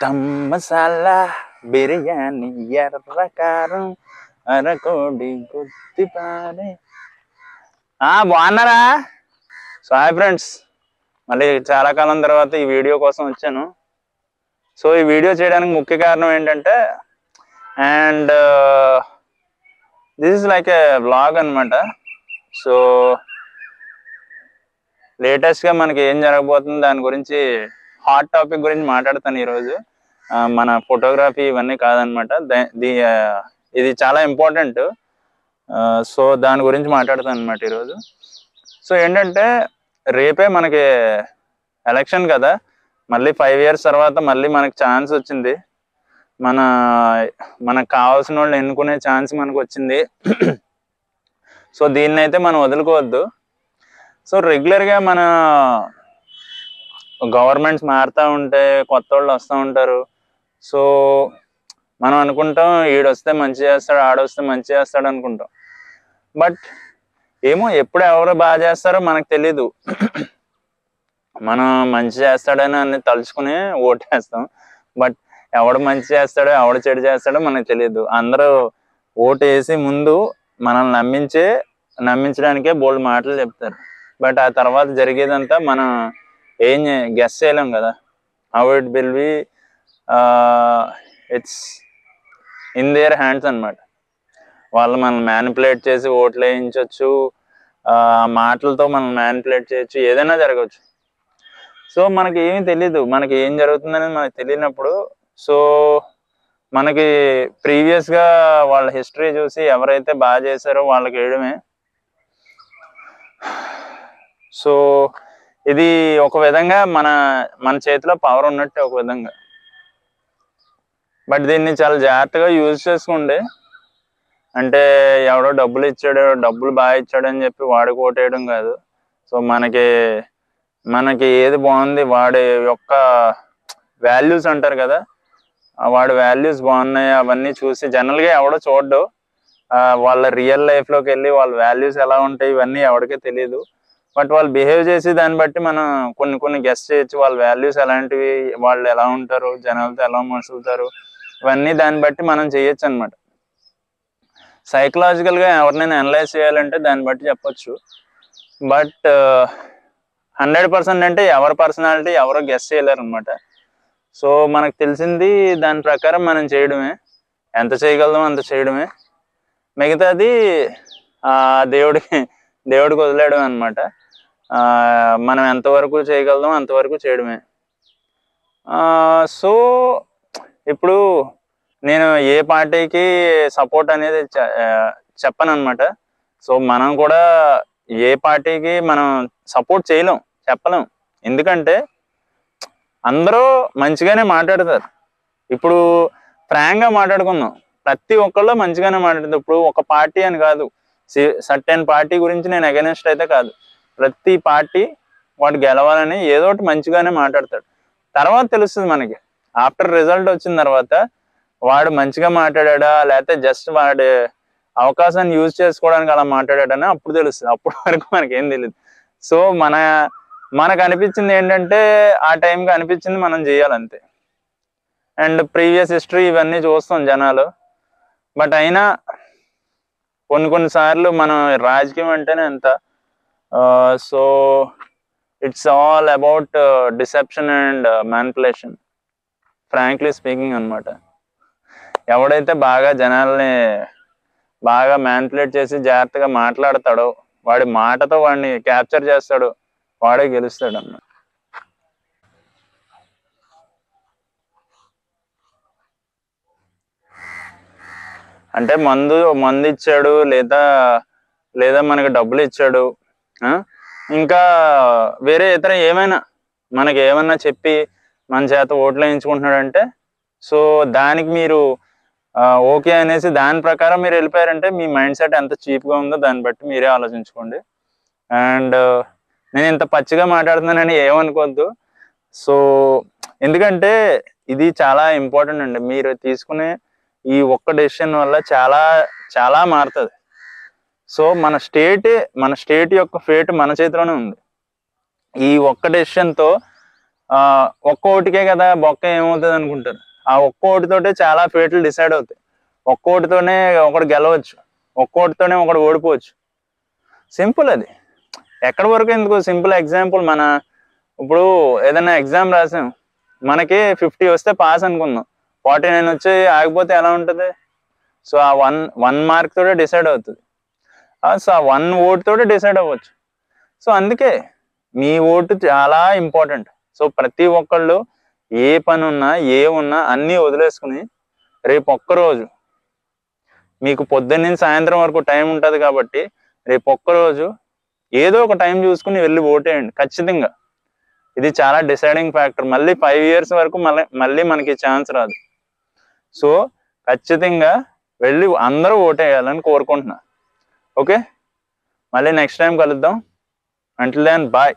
Chicken masala biryani ఎర్ర కారం అరకోడి గుత్తిపారే. బాగున్నారా? సో హాయ్ ఫ్రెండ్స్, మళ్ళీ చాలా కాలం తర్వాత ఈ వీడియో కోసం వచ్చాను. సో ఈ వీడియో చేయడానికి ముఖ్య కారణం ఏంటంటే, and this is like A vlog అనమాట. సో లేటెస్ట్గా మనకి ఏం జరగబోతుంది దాని గురించి, హాట్ టాపిక్ గురించి మాట్లాడతాను ఈరోజు. మన ఫోటోగ్రఫీ ఇవన్నీ కాదనమాట, ఇది చాలా ఇంపార్టెంట్. సో దాని గురించి మాట్లాడతాను అనమాట ఈరోజు. సో ఏంటంటే, రేపే మనకి ఎలక్షన్ కదా, మళ్ళీ 5 years తర్వాత మళ్ళీ మనకి ఛాన్స్ వచ్చింది. మనకు కావాల్సిన వాళ్ళు ఎన్నుకునే ఛాన్స్ మనకు వచ్చింది. సో దీన్ని అయితే మనం వదులుకోవద్దు. సో రెగ్యులర్గా మన గవర్నమెంట్స్ మారుతూ ఉంటే కొత్త వాళ్ళు వస్తూ ఉంటారు. సో మనం అనుకుంటాం ఈడొస్తే మంచి చేస్తాడు, ఆడొస్తే మంచి చేస్తాడు అనుకుంటాం. బట్ ఏమో ఎప్పుడు ఎవరు బాగా చేస్తారో మనకు తెలీదు. మనం మంచి చేస్తాడని అన్ని తలుచుకుని ఓటేస్తాం. బట్ ఎవడు మంచి చేస్తాడో ఎవడు చెడు చేస్తాడో మనకు తెలియదు. అందరూ ఓటు వేసి ముందు మనల్ని నమ్మించడానికే బోల్డ్ మాటలు చెప్తారు. బట్ ఆ తర్వాత జరిగేదంతా మనం ఏం గెస్ చేయలేం కదా. How it will be, it's in their hands అనమాట. వాళ్ళు మనల్ని మ్యానిపులేట్ చేసి ఓట్లు వేయించవచ్చు, మాటలతో మనల్ని మ్యానిపులేట్ చేయొచ్చు, ఏదైనా జరగవచ్చు. సో మనకి ఏమీ తెలీదు, మనకి ఏం జరుగుతుందని మనకు తెలియనప్పుడు, సో మనకి ప్రీవియస్గా వాళ్ళ హిస్టరీ చూసి ఎవరైతే బాగా చేశారో వాళ్ళకి వేయడమే. సో ఇది ఒక విధంగా మన చేతిలో పవర్ ఉన్నట్టే ఒక విధంగా. బట్ దీన్ని చాలా జాగ్రత్తగా యూజ్ చేసుకోండి. అంటే ఎవడో డబ్బులు ఇచ్చాడు, డబ్బులు బాగా ఇచ్చాడు అని చెప్పి వాడికి ఓటేయడం కాదు. సో మనకి ఏది బాగుంది, వాడి యొక్క వాల్యూస్ అంటారు కదా, వాడి వాల్యూస్ బాగున్నాయి అవన్నీ చూసి, జనరల్గా ఎవడో చూడ్డు, వాళ్ళ రియల్ లైఫ్లోకి వెళ్ళి వాళ్ళ వాల్యూస్ ఎలా ఉంటాయి ఇవన్నీ ఎవరికీ తెలియదు. బట్ వాళ్ళు బిహేవ్ చేసి దాన్ని బట్టి మనం కొన్ని గెస్ చేయొచ్చు. వాళ్ళ వాల్యూస్ ఎలాంటివి, వాళ్ళు ఎలా ఉంటారు, జనాలతో ఎలా మనుషులుతారు, ఇవన్నీ దాన్ని బట్టి మనం చేయొచ్చు అనమాట. సైకలాజికల్గా ఎవరినైనా అనలైజ్ చేయాలంటే దాన్ని బట్టి చెప్పొచ్చు. బట్ 100% అంటే ఎవరి పర్సనాలిటీ ఎవరో గెస్ చేయలేరు అనమాట. సో మనకు తెలిసింది దాని ప్రకారం మనం చేయడమే, ఎంత చేయగలమో అంత చేయడమే. మిగతాది దేవుడికి వదిలేయడం అనమాట. మనం ఎంతవరకు చేయగలమో అంతవరకు చేయడమే. సో ఇప్పుడు నేను ఏ పార్టీకి సపోర్ట్ అనేది చెప్పను అనమాట. సో మనం కూడా ఏ పార్టీకి మనం సపోర్ట్ చేయలేం, చెప్పలేం. ఎందుకంటే అందరూ మంచిగానే మాట్లాడతారు. ఇప్పుడు ఫ్రాంక్గా మాట్లాడుకుందాం, ప్రతి ఒక్కళ్ళు మంచిగానే మాట్లాడతారు. ఇప్పుడు ఒక పార్టీ అని కాదు, సర్టెన్ పార్టీ గురించి నేను అగెనిస్ట్ అయితే కాదు. ప్రతి పార్టీ వాడు గెలవాలని ఏదో ఒకటి మంచిగానే మాట్లాడతాడు. తర్వాత తెలుస్తుంది మనకి, ఆఫ్టర్ రిజల్ట్ వచ్చిన తర్వాత వాడు మంచిగా మాట్లాడా లేకపోతే జస్ట్ వాడి అవకాశాన్ని యూజ్ చేసుకోవడానికి అలా మాట్లాడాడని అప్పుడు తెలుస్తుంది. అప్పటి వరకు మనకేం తెలియదు. సో మనకు అనిపించింది ఏంటంటే, ఆ టైంకి అనిపించింది మనం చేయాలంతే. అండ్ ప్రీవియస్ హిస్టరీ ఇవన్నీ చూస్తాం జనాలు. బట్ అయినా కొన్నిసార్లు మనం రాజకీయం అంటేనే ఎంత, so it's all about deception and manipulation, frankly speaking అనమాట. ఎవడైతే బాగా జనాల్ని బాగా మ్యానిపులేట్ చేసి జాగ్రత్తగా మాట్లాడతాడో, వాడి మాటతో వాడిని క్యాప్చర్ చేస్తాడో వాడే గెలుస్తాడు అన్నమాట. అంటే మందు ఇచ్చాడు, లేదా మనకి డబ్బులు ఇచ్చాడు, ఇంకా వేరే ఇతర ఏమైనా మనకి ఏమన్నా చెప్పి మన చేత ఓట్లు వేయించుకుంటున్నాడంటే, సో దానికి మీరు ఓకే అనేసి దాని ప్రకారం మీరు వెళ్ళిపోయారంటే మీ మైండ్ సెట్ ఎంత చీప్గా ఉందో దాన్ని బట్టి మీరే ఆలోచించుకోండి. అండ్ నేను ఇంత పచ్చిగా మాట్లాడుతున్నానని ఏమనుకోవద్దు. సో ఎందుకంటే ఇది చాలా ఇంపార్టెంట్ అండి. మీరు తీసుకునే ఈ ఒక్క డెసిషన్ వల్ల చాలా చాలా మారుతుంది. సో మన స్టేట్ యొక్క ఫేట్ మన చేతిలోనే ఉంది. ఈ ఒక్క డెసిషన్తో ఒక్క ఓటుకే కదా బొక్క ఏమవుతుంది అనుకుంటారు. ఆ ఒక్క ఓటుతోటే చాలా ఫేట్లు డిసైడ్ అవుతాయి. ఒక్క ఓటుతోనే ఒకడు గెలవచ్చు, ఒక్క ఓటుతోనే ఒకడు ఓడిపోవచ్చు. సింపుల్ అది. ఎక్కడి వరకు ఎందుకు సింపుల్ ఎగ్జాంపుల్, మన ఇప్పుడు ఏదైనా ఎగ్జామ్ రాసాం, మనకి 50 వస్తే పాస్ అనుకుందాం, 49 వచ్చి ఆగిపోతే ఎలా ఉంటుంది? సో ఆ వన్ మార్క్ తోటే డిసైడ్ అవుతుంది. సో ఆ 1 ఓటు తోటే డిసైడ్ అవ్వచ్చు. సో అందుకే మీ ఓటు చాలా ఇంపార్టెంట్. సో ప్రతి ఒక్కళ్ళు ఏ పని ఉన్నా ఉన్నా అన్నీ వదిలేసుకుని రేపు ఒక్కరోజు మీకు పొద్దున్న సాయంత్రం వరకు టైం ఉంటుంది కాబట్టి రేపు ఒక్కరోజు ఏదో ఒక టైం చూసుకుని వెళ్ళి ఓటేయండి ఖచ్చితంగా. ఇది చాలా డిసైడింగ్ ఫ్యాక్టర్. మళ్ళీ 5 years వరకు మళ్ళీ మనకి ఛాన్స్ రాదు. సో ఖచ్చితంగా వెళ్ళి అందరూ ఓటేయాలని కోరుకుంటున్నా. ఓకే, మళ్ళీ నెక్స్ట్ టైం కలుద్దాం. Until then bye.